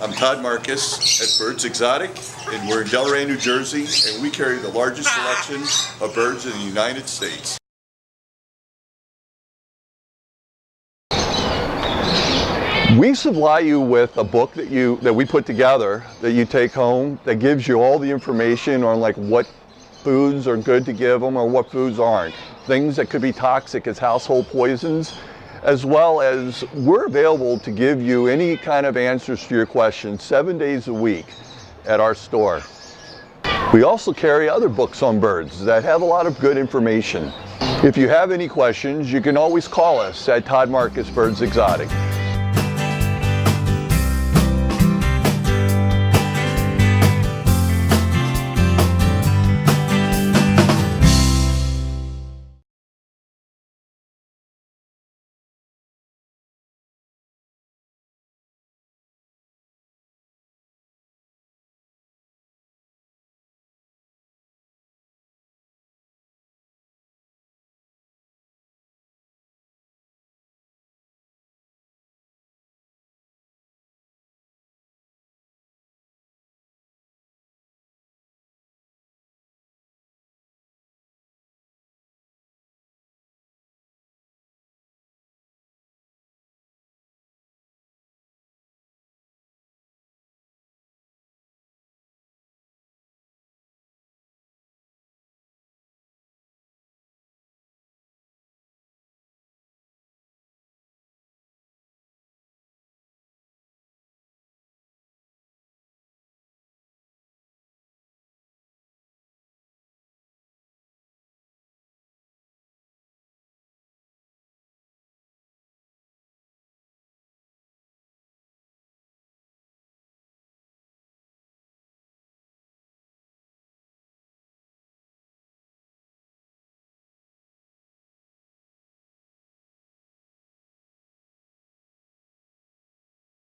I'm Todd Marcus at Birds Exotic, and we're in Delray, New Jersey, and we carry the largest selection of birds in the United States. We supply you with a book that we put together that you take home that gives you all the information on like what foods are good to give them or what foods aren't. Things that could be toxic as household poisons, as well as we're available to give you any kind of answers to your questions 7 days a week at our store. We also carry other books on birds that have a lot of good information. If you have any questions, you can always call us at Todd Marcus Birds Exotic.